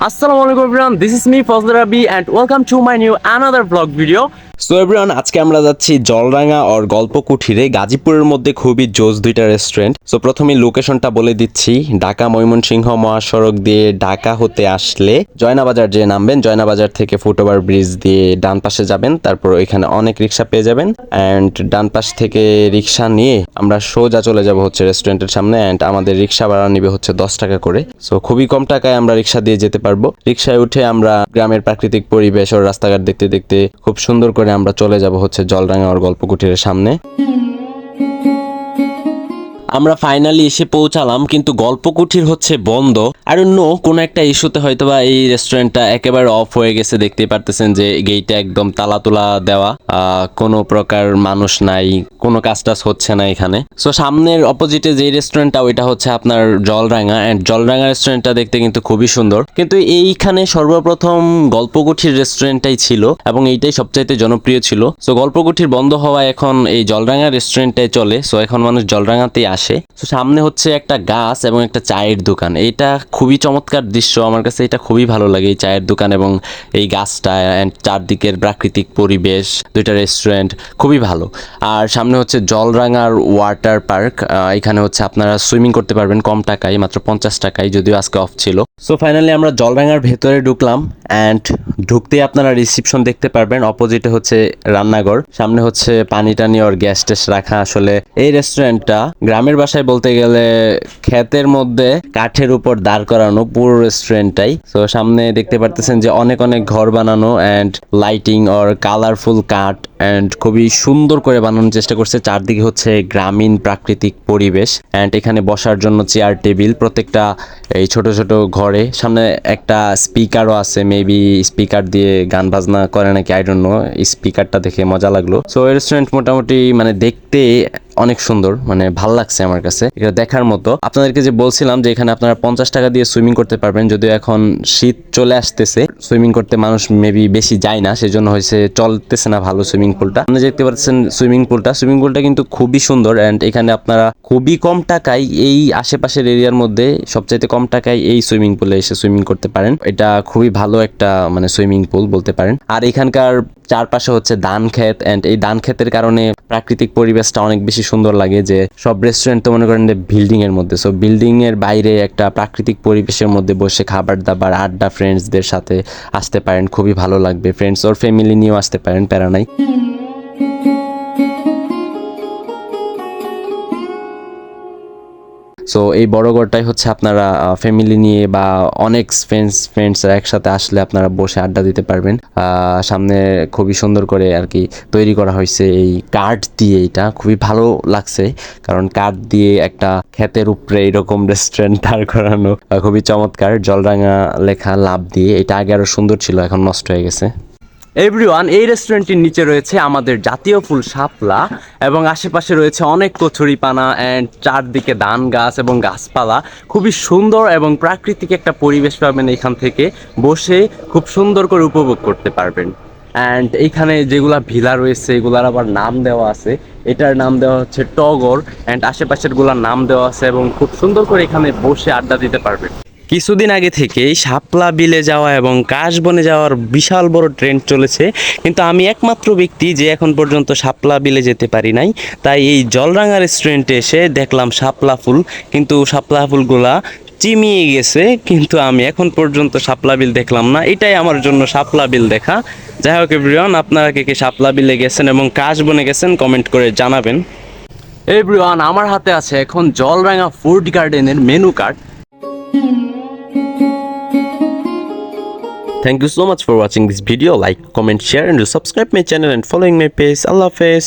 Assalamu alaikum everyone, this is me Fazl Rabi and welcome to my new another vlog video. So everyone, আজকে আমরা যাচ্ছি জলরাঙা আর গল্প কুঠিরে। গাজীপুরের মধ্যে খুবই জোস দুইটা রেস্টুরেন্ট। সো প্রথমে লোকেশনটা বলে দিচ্ছি। ঢাকা ময়মনসিংহ মহাসড়ক দিয়ে ঢাকা হতে আসলে জয়নাবাজার যে নামবেন, জয়নাবাজার থেকে ফুটওভার ব্রিজ দিয়ে ডান পাশে যাবেন, তারপর ওইখানে অনেক রিক্সা পেয়ে যাবেন। অ্যান্ড ডান পাশ থেকে রিক্সা নিয়ে আমরা সোজা চলে যাব হচ্ছে রেস্টুরেন্টের সামনে। অ্যান্ড আমাদের রিক্সা ভাড়া নিবে হচ্ছে 10 টাকা করে। সো খুবই কম টাকায় আমরা রিক্সা দিয়ে যেতে পারবো। রিক্সায় উঠে আমরা গ্রামের প্রাকৃতিক পরিবেশ ও রাস্তাঘাট দেখতে দেখতে খুব সুন্দর করে আমরা চলে যাব হচ্ছে জলরাঙা আর গল্প কুঠিরের সামনে। আমরা ফাইনালি এসে পৌঁছালাম, কিন্তু গল্প কুঠির হচ্ছে বন্ধ। আর অন্য কোনো একটা ইস্যুতে হয়তোবা এই রেস্টুরেন্টটা একেবারে অফ হয়ে গেছে। দেখতেই পারতেছেন যে গেইটে একদম তালা তোলা দেওয়া, কোনো প্রকার মানুষ নাই, কোনো কাজ টাজ হচ্ছে না এখানে। সো সামনের অপোজিটে যে রেস্টুরেন্টটা, ওইটা হচ্ছে আপনার জলরাঙা। অ্যান্ড জলরাঙা রেস্টুরেন্টটা দেখতে কিন্তু খুবই সুন্দর, কিন্তু এইখানে সর্বপ্রথম গল্প কুঠির রেস্টুরেন্টটাই ছিল এবং এইটাই সবচাইতে জনপ্রিয় ছিল। সো গল্প কুঠির বন্ধ হওয়ায় এখন এই জলরাঙা রেস্টুরেন্টটাই চলে। সো এখন মানুষ জলরাঙাতেই আসে। তো সামনে হচ্ছে একটা গাছ এবং একটা চায়ের দোকান। এটা খুবই চমৎকার দৃশ্য, আমার কাছে এটা খুবই ভালো লাগে, এই চায়ের দোকান এবং এই গাছটা অ্যান্ড চারদিকের প্রাকৃতিক পরিবেশ, দুইটা রেস্টুরেন্ট খুবই ভালো। আর সামনে হচ্ছে জলরাঙার ওয়াটার পার্ক। এখানে হচ্ছে আপনারা সুইমিং করতে পারবেন কম টাকায়, মাত্র 50 টাকায়, যদিও আজকে অফ ছিল। সো ফাইনালি আমরা জলরাঙার ভেতরে ঢুকলাম। অ্যান্ড ঢুকতেই আপনারা রিসিপশন দেখতে পারবেন। অপোজিটে হচ্ছে রান্নাঘর, সামনে হচ্ছে পানি টানি আর গ্যাস ট্যাস রাখা। আসলে এই রেস্টুরেন্টটা গ্রামের বাসায় বলতে গেলে ক্ষেতের মধ্যে কাঠের উপর দাঁড় করানো পুরো রেস্টুরেন্টটাই। তো সামনে দেখতে পারতেছেন যে অনেক অনেক ঘর বানানো অ্যান্ড লাইটিং আর কালারফুল কাঠ অ্যান্ড খুবই সুন্দর করে বানানোর চেষ্টা করছে। চারদিকে হচ্ছে গ্রামীণ প্রাকৃতিক পরিবেশ অ্যান্ড এখানে বসার জন্য চেয়ার টেবিল প্রত্যেকটা এই ছোট ছোট ঘরে। সামনে একটা স্পিকারও আছে, মেবি স্পিকার দিয়ে গান বাজনা করে নাকি, আই ডোন্ট নো। স্পিকারটা দেখে মজা লাগলো। সো এই রেস্টুরেন্ট মোটামুটি মানে দেখতে অনেক সুন্দর, মানে ভাল লাগছে আমার কাছে, এটা দেখার মতো। আপনাদেরকে যে বলছিলাম যে এখানে আপনারা 50 টাকা দিয়ে সুইমিং করতে পারবেন, যদিও এখন শীত চলে আসতেছে, সুইমিং করতে মানুষ মেবি বেশি যায় না, সেজন্য হয়েছে চলতেছে না ভালো সুইমিং পুলটা। আপনি দেখতে পাচ্ছেন সুইমিং পুলটা কিন্তু খুবই সুন্দর। অ্যান্ড এখানে আপনারা খুবই কম টাকায় এই আশেপাশের এরিয়ার মধ্যে সবচাইতে কম টাকায় এই সুইমিং পুলে এসে সুইমিং করতে পারেন। এটা খুবই ভালো একটা মানে সুইমিং পুল বলতে পারেন। আর এখানকার চারপাশে হচ্ছে ধান ক্ষেত অ্যান্ড এই ধান ক্ষেতের কারণে প্রাকৃতিক পরিবেশটা অনেক বেশি সুন্দর লাগে। যে সব রেস্টুরেন্ট তো মনে করেন বিল্ডিং এর মধ্যে, সো বিল্ডিং এর বাইরে একটা প্রাকৃতিক পরিবেশের মধ্যে বসে খাবার দাবার আড্ডা ফ্রেন্ডসদের সাথে আসতে পারেন, খুবই ভালো লাগবে। ফ্রেন্ডস ওর ফ্যামিলি নিয়েও আসতে পারেন, প্যারা নাই। সো এই বড় ঘরটাই হচ্ছে আপনারা ফ্যামিলি নিয়ে বা অনেক ফ্রেন্ডসরা একসাথে আসলে আপনারা বসে আড্ডা দিতে পারবেন। সামনে খুবই সুন্দর করে আর কি তৈরি করা হয়েছে এই কাঠ দিয়ে। এটা খুবই ভালো লাগছে, কারণ কাঠ দিয়ে একটা ক্ষেতের উপরে এরকম রেস্টুরেন্ট দাঁড় করানো খুবই চমৎকার। জলরাঙা লেখা লাভ দিয়ে, এটা আগে আরো সুন্দর ছিল, এখন নষ্ট হয়ে গেছে। এভরিওয়ান, এই রেস্টুরেন্টের নিচে রয়েছে আমাদের জাতীয় ফুল শাপলা এবং আশেপাশে রয়েছে অনেক কচুরিপানা অ্যান্ড চারদিকে ধান গাছ এবং গাছপালা। খুবই সুন্দর এবং প্রাকৃতিক একটা পরিবেশ পাবেন, এখান থেকে বসে খুব সুন্দর করে উপভোগ করতে পারবেন। অ্যান্ড এইখানে যেগুলা ভিলা রয়েছে এগুলার আবার নাম দেওয়া আছে। এটার নাম দেওয়া হচ্ছে টগর অ্যান্ড আশেপাশের গুলার নাম দেওয়া আছে এবং খুব সুন্দর করে এখানে বসে আড্ডা দিতে পারবেন। কিছুদিন আগে থেকেই শাপলা বিলে যাওয়া এবং কাশবনে যাওয়ার বিশাল বড় ট্রেন্ড চলেছে, কিন্তু আমি একমাত্র ব্যক্তি যে এখন পর্যন্ত শাপলা বিলে যেতে পারি নাই। তাই এই জলরাঙা রেস্টুরেন্টে এসে দেখলাম শাপলা ফুল, কিন্তু শাপলা ফুলগুলা চিমিয়ে গেছে, কিন্তু আমি এখন পর্যন্ত শাপলা বিল দেখলাম না। এটাই আমার জন্য শাপলা বিল দেখা। যাই হোক এভরিওয়ান, আপনারা কে শাপলা বিলে গেছেন এবং কাশবনে গেছেন কমেন্ট করে জানাবেন। এভরিওয়ান, আমার হাতে আছে এখন জলরাঙা ফুড গার্ডেনের menu card. Thank you so much for watching this video. Like, comment, share and do subscribe my channel and following my page. Allah Hafiz.